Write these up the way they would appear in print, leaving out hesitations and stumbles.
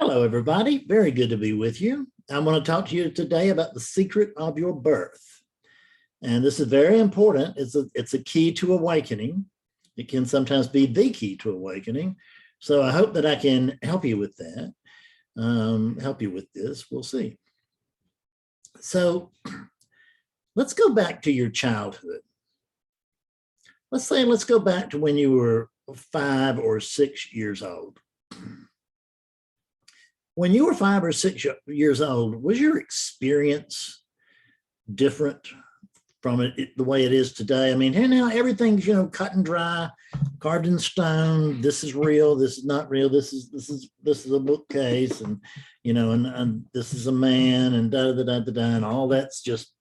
Hello, everybody. Very good to be with you. I want to talk to you today about the secret of your birth. And this is very important. It's a key to awakening. It can sometimes be the key to awakening. So I hope that I can help you with that, help you with this. We'll see. So let's go back to your childhood. Let's go back to when you were 5 or 6 years old. When you were 5 or 6 years old, was your experience different from the way it is today? I mean, here now everything's, cut and dry, carved in stone. This is real. This is not real. This is a bookcase, and and this is a man, and da da da da da, and all that's just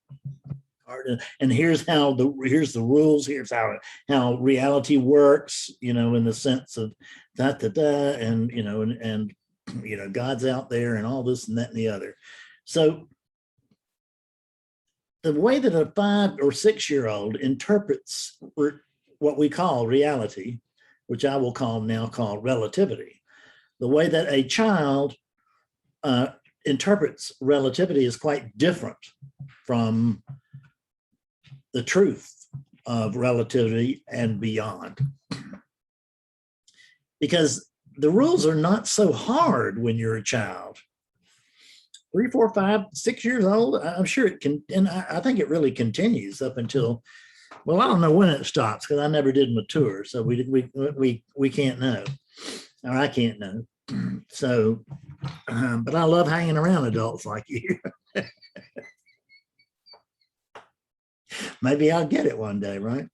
hard. And here's the rules. Here's how reality works. In the sense of da da da, and God's out there and all this and that and the other. So the way that a 5 or 6 year old interprets what we call reality, which I will now call relativity, the way that a child interprets relativity is quite different from the truth of relativity and beyond. Because the rules are not so hard when you're a child. 3, 4, 5, 6 years old, I'm sure it can, and I think it really continues up until, well, I don't know when it stops because I never did mature, so we can't know, or I can't know. So, but I love hanging around adults like you. Maybe I'll get it one day, right?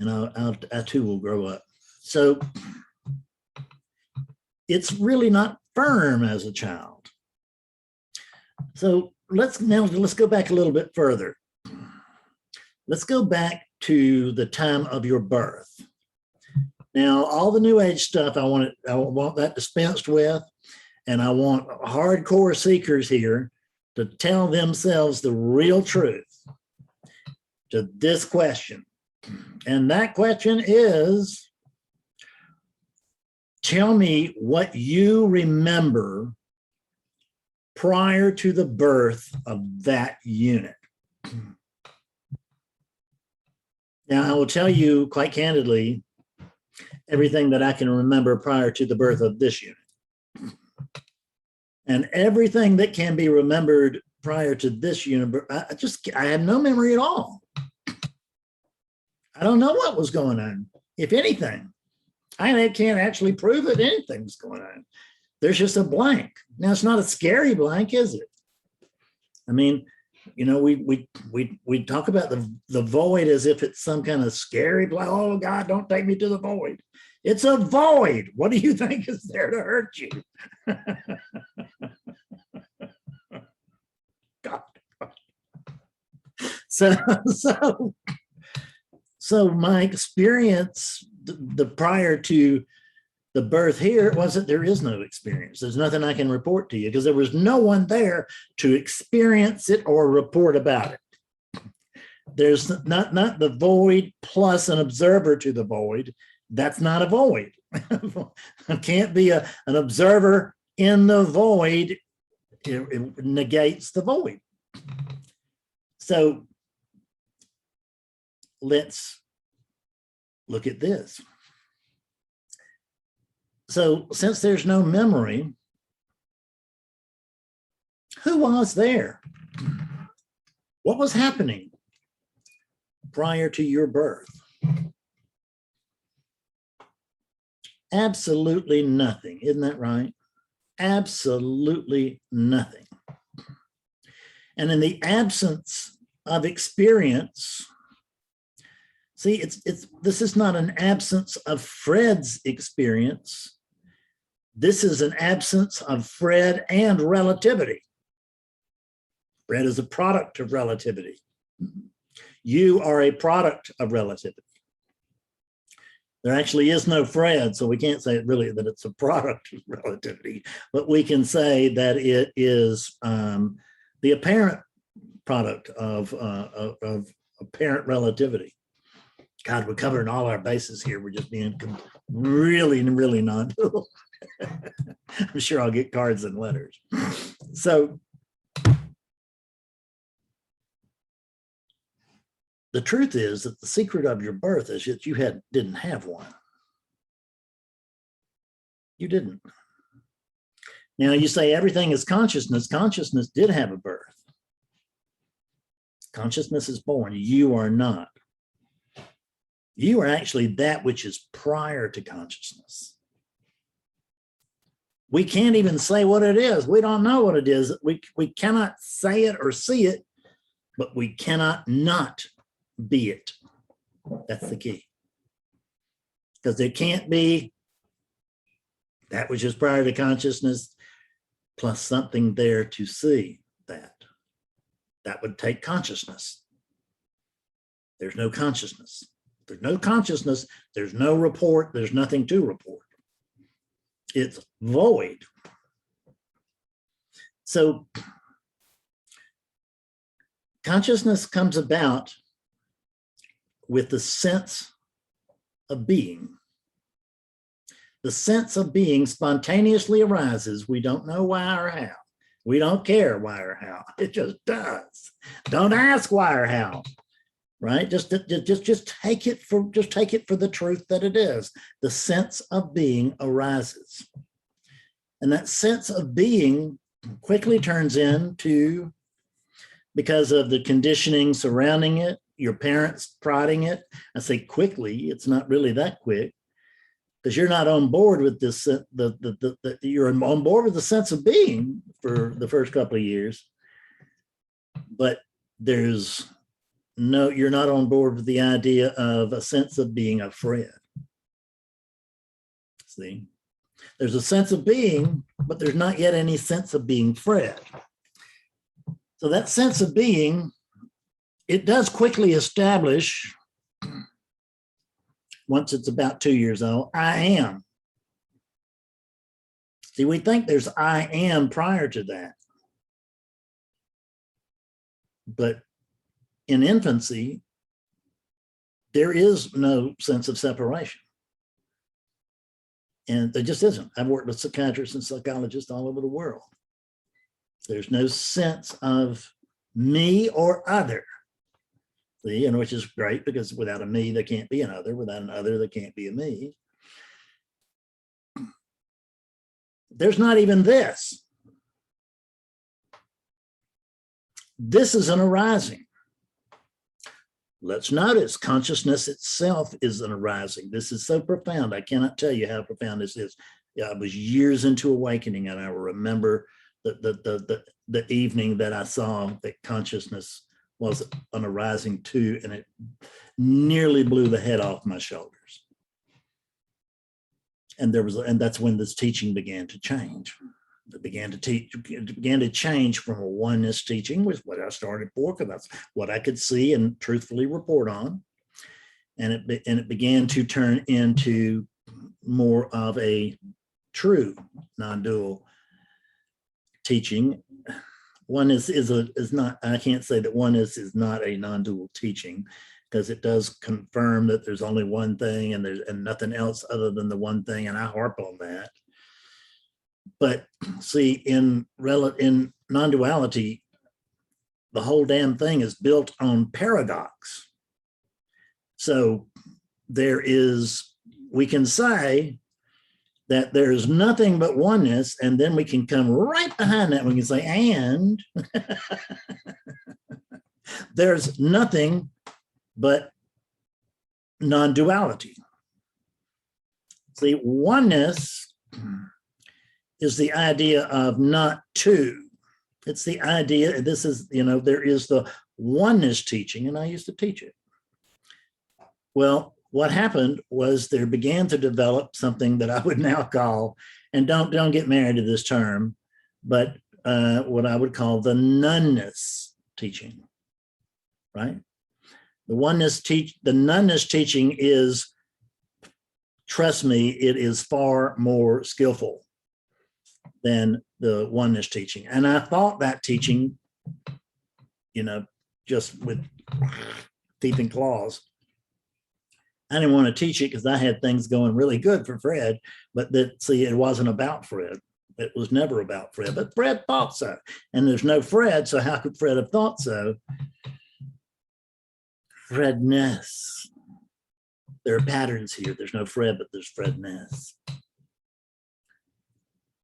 And I too will grow up. So it's really not firm as a child. So let's go back a little bit further. Let's go back to the time of your birth. Now, all the New Age stuff, I want that dispensed with, and I want hardcore seekers here to tell themselves the real truth to this question. And that question is, tell me what you remember prior to the birth of that unit. Now, I will tell you quite candidly everything that I can remember prior to the birth of this unit. And everything that can be remembered prior to this unit, I have no memory at all. I don't know what was going on, if anything. I can't actually prove that anything's going on. There's just a blank. Now, it's not a scary blank, is it? I mean, we talk about the void as if it's some kind of scary blank. Oh, God, don't take me to the void. It's a void. What do you think is there to hurt you? God. So my experience, the prior to the birth here, wasn't there is no experience. There's nothing I can report to you because there was no one there to experience it or report about it. There's not the void plus an observer to the void. That's not a void. It can't be an observer in the void. It negates the void. So let's look at this. So since there's no memory, who was there? What was happening prior to your birth? Absolutely nothing. Isn't that right? Absolutely nothing. And in the absence of experience, see, this is not an absence of Fred's experience. This is an absence of Fred and relativity. Fred is a product of relativity. You are a product of relativity. There actually is no Fred, so we can't say that it's a product of relativity, but we can say that it is the apparent product of apparent relativity. God, we're covering all our bases here. We're just being really, really non-dual. I'm sure I'll get cards and letters. So the truth is that the secret of your birth is that you didn't have one. You didn't. Now you say everything is consciousness. Consciousness did have a birth. Consciousness is born. You are not. You are actually that which is prior to consciousness. We can't even say what it is. We don't know what it is. We cannot say it or see it, but we cannot not be it. That's the key. Because there can't be that which is prior to consciousness plus something there to see that. That would take consciousness. There's no consciousness. There's no consciousness. There's no report. There's nothing to report. It's void. So consciousness comes about with the sense of being. The sense of being spontaneously arises. We don't know why or how. We don't care why or how. It just does. Don't ask why or how. Right? Just take it for the truth that it is. The sense of being arises. And that sense of being quickly turns into, because of the conditioning surrounding it, your parents prodding it. I say quickly, it's not really that quick, because you're not on board with this, you're on board with the sense of being for the first couple of years, but you're not on board with the idea of a sense of being afraid. See, there's a sense of being, but there's not yet any sense of being Fred. So that sense of being, it does quickly establish, once it's about 2 years old, I am. See, we think there's I am prior to that. But in infancy, there is no sense of separation. And there just isn't. I've worked with psychiatrists and psychologists all over the world. There's no sense of me or other. See, and which is great, because without a me, there can't be an other. Without an other, there can't be a me. There's not even this. This is an arising. Let's notice consciousness itself is an arising. This is so profound. I cannot tell you how profound this is. I was years into awakening, and I remember the evening that I saw that consciousness was an arising too, and it nearly blew the head off my shoulders. And that's when this teaching began to change. It began to change from a oneness teaching, was what I started for, because that's what I could see and truthfully report on. And it began to turn into more of a true non-dual teaching. Oneness is not, I can't say that oneness is not a non-dual teaching, because it does confirm that there's only one thing and nothing else other than the one thing, and I harp on that. But see, in non-duality, the whole damn thing is built on paradox. So we can say that there's nothing but oneness, and then we can come right behind that. We can say, and there's nothing but non-duality. See, oneness is the idea of not two. It's the idea, this is, there is the oneness teaching, and I used to teach it. Well, what happened was there began to develop something that I would now call, and don't get married to this term, but what I would call the nonness teaching, right? The nonness teaching is, trust me, it is far more skillful than the oneness teaching. And I thought that teaching, just with teeth and claws. I didn't want to teach it because I had things going really good for Fred, but it wasn't about Fred. It was never about Fred, but Fred thought so. And there's no Fred, so how could Fred have thought so? Fredness. There are patterns here. There's no Fred, but there's Fredness.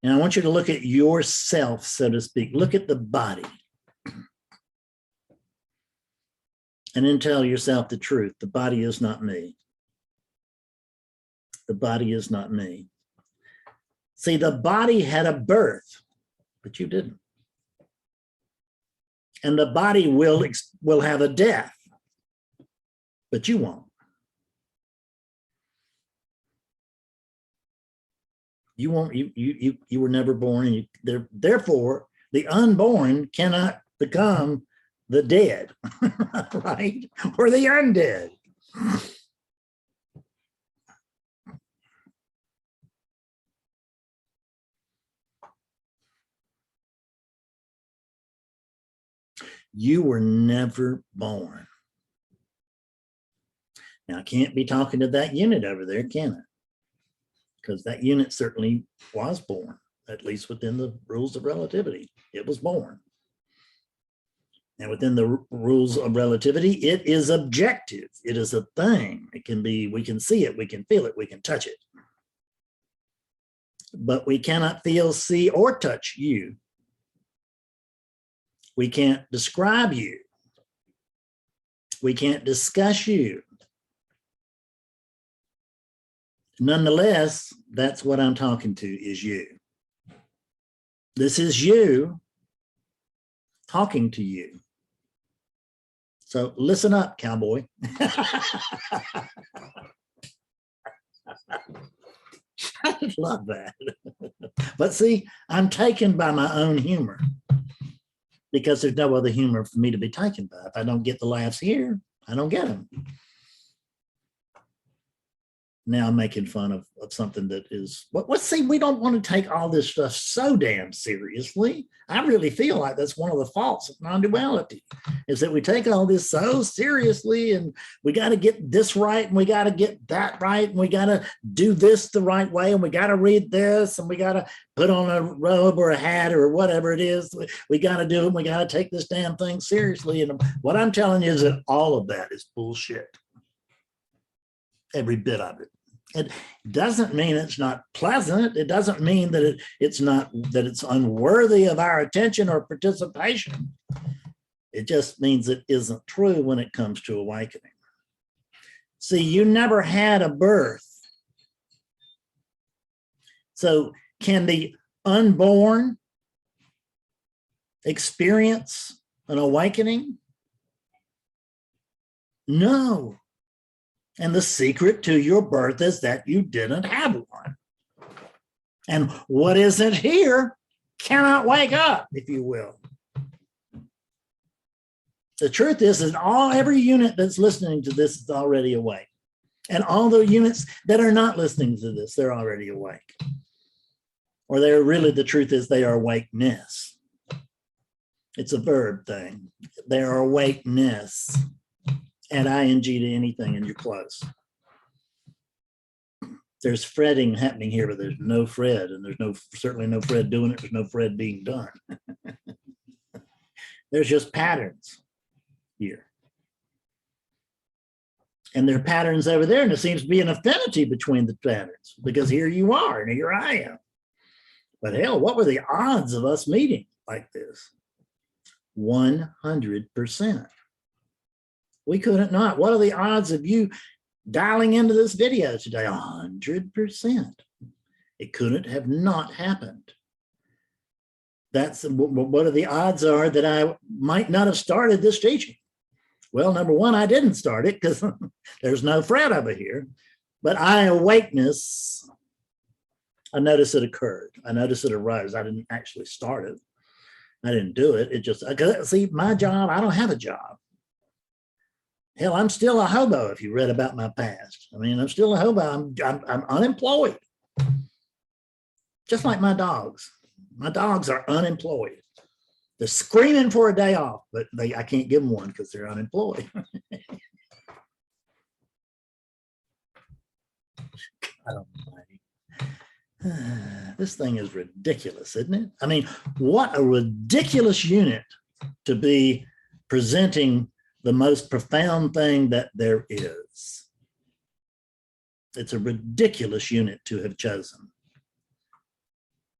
And I want you to look at yourself, so to speak. Look at the body. And then tell yourself the truth. The body is not me. The body is not me. See, the body had a birth, but you didn't. And the body will have a death, but you won't. You won't. You were never born. Therefore, the unborn cannot become the dead, right? Or the undead. You were never born. Now, I can't be talking to that unit over there, can I? Because that unit certainly was born, at least within the rules of relativity. It was born. And within the rules of relativity, it is objective. It is a thing. It can be, we can see it, we can feel it, we can touch it. But we cannot feel, see, or touch you. We can't describe you. We can't discuss you. Nonetheless, that's what I'm talking to, is you. This is you talking to you. So listen up, cowboy. I love that. But see, I'm taken by my own humor because there's no other humor for me to be taken by. If I don't get the laughs here, I don't get them. Now I'm making fun of something that is, let's see, we don't want to take all this stuff so damn seriously. I really feel like that's one of the faults of non-duality, is that we take all this so seriously, and we got to get this right, and we got to get that right, and we got to do this the right way, and we got to read this, and we got to put on a robe or a hat or whatever it is. We got to do it, and we got to take this damn thing seriously. And what I'm telling you is that all of that is bullshit. Every bit of it. It doesn't mean it's not pleasant. It doesn't mean that it's unworthy of our attention or participation. It just means it isn't true when it comes to awakening. See, you never had a birth. So can the unborn experience an awakening? No. And the secret to your birth is that you didn't have one. And what isn't here cannot wake up, if you will. The truth is that every unit that's listening to this is already awake. And all the units that are not listening to this, they're already awake. Or they're really, the truth is they are awakeness. It's a verb thing. They are awakeness. Add ing to anything and you're close. There's fretting happening here, but there's no Fred, and there's certainly no Fred doing it. There's no Fred being done. There's just patterns here. And there are patterns over there, and there seems to be an affinity between the patterns, because here you are and here I am. But hell, what were the odds of us meeting like this? 100%. We couldn't not. What are the odds of you dialing into this video today? 100%. It couldn't have not happened. That's what are the odds are that I might not have started this teaching? Well, number one, I didn't start it because there's no Fred over here. But awakeness, I noticed it occurred. I noticed it arose. I didn't actually start it. I didn't do it. It just, see, my job, I don't have a job. Hell, I'm still a hobo if you read about my past. I mean, I'm still a hobo. I'm unemployed. Just like my dogs. My dogs are unemployed. They're screaming for a day off, but I can't give them one because they're unemployed. This thing is ridiculous, isn't it? I mean, what a ridiculous unit to be presenting the most profound thing that there is. It's a ridiculous unit to have chosen.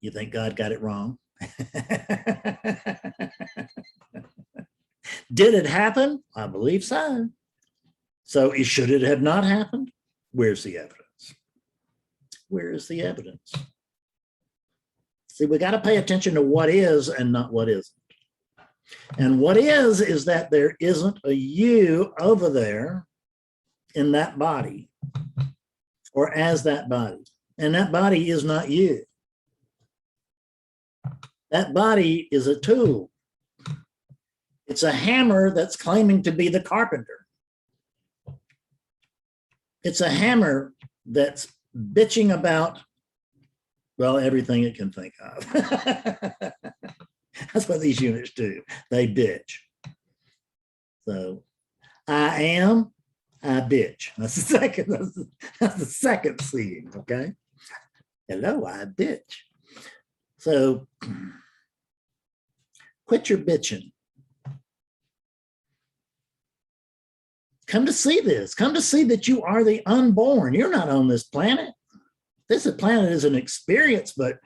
You think God got it wrong? Did it happen? I believe so. So should it have not happened? Where's the evidence? Where is the evidence? See, we got to pay attention to what is and not what isn't. And what is that there isn't a you over there in that body or as that body. And that body is not you. That body is a tool. It's a hammer that's claiming to be the carpenter. It's a hammer that's bitching about, well, everything it can think of. That's what these units do. They bitch. So I am, I bitch. That's the second seeing, okay? Hello, I bitch. So quit your bitching. Come to see this. Come to see that you are the unborn. You're not on this planet. This planet is an experience, but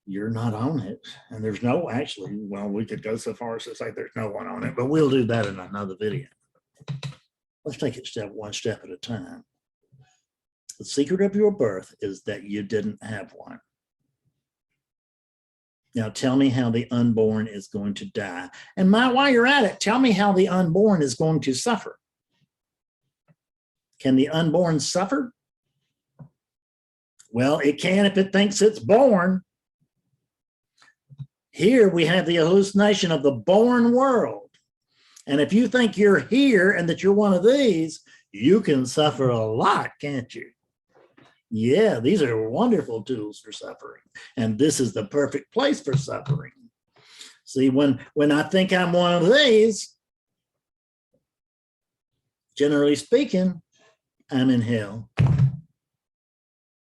you're not on it. And there's no, actually, well, we could go so far as to say there's no one on it, but we'll do that in another video. Let's take it one step at a time. The secret of your birth is that you didn't have one. Now tell me how the unborn is going to die. And while you're at it, tell me how the unborn is going to suffer. Can the unborn suffer? Well, it can if it thinks it's born. Here we have the hallucination of the born world. And if you think you're here and that you're one of these, you can suffer a lot, can't you? Yeah, these are wonderful tools for suffering. And this is the perfect place for suffering. See, when I think I'm one of these, generally speaking, I'm in hell.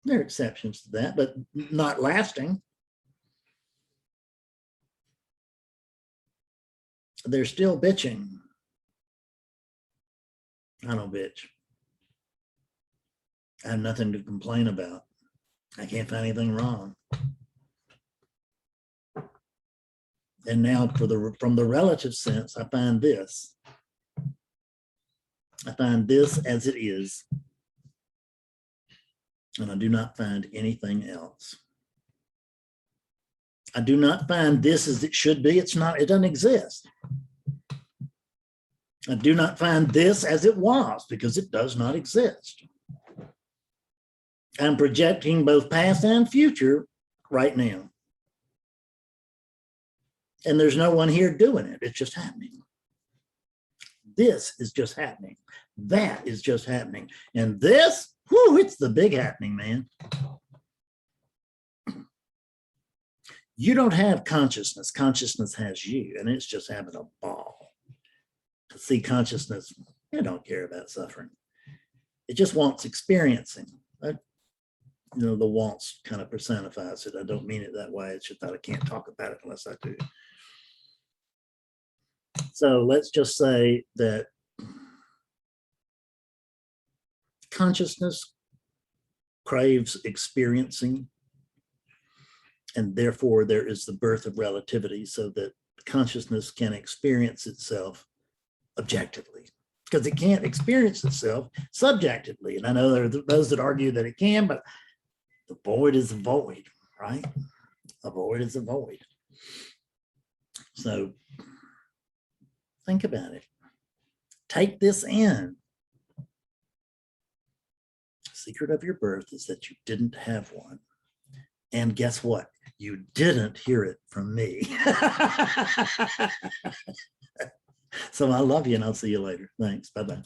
There are exceptions to that, but not lasting. They're still bitching. I don't bitch. I have nothing to complain about. I can't find anything wrong. And now from the relative sense, I find this. I find this as it is. And I do not find anything else. I do not find this as it should be. It's not, it doesn't exist. I do not find this as it was because it does not exist. I'm projecting both past and future right now. And there's no one here doing it. It's just happening. This is just happening. That is just happening. And this, whoo, it's the big happening, man. You don't have consciousness. Consciousness has you, and it's just having a ball. See, consciousness, it don't care about suffering. It just wants experiencing. You know, the wants kind of personifies it. I don't mean it that way. It's just that I can't talk about it unless I do. So let's just say that consciousness craves experiencing, and therefore there is the birth of relativity so that consciousness can experience itself objectively, because it can't experience itself subjectively. And I know there are those that argue that it can, but the void is a void, right? A void is a void. So think about it. Take this in. The secret of your birth is that you didn't have one. And guess what? You didn't hear it from me. So I love you and I'll see you later. Thanks. Bye-bye.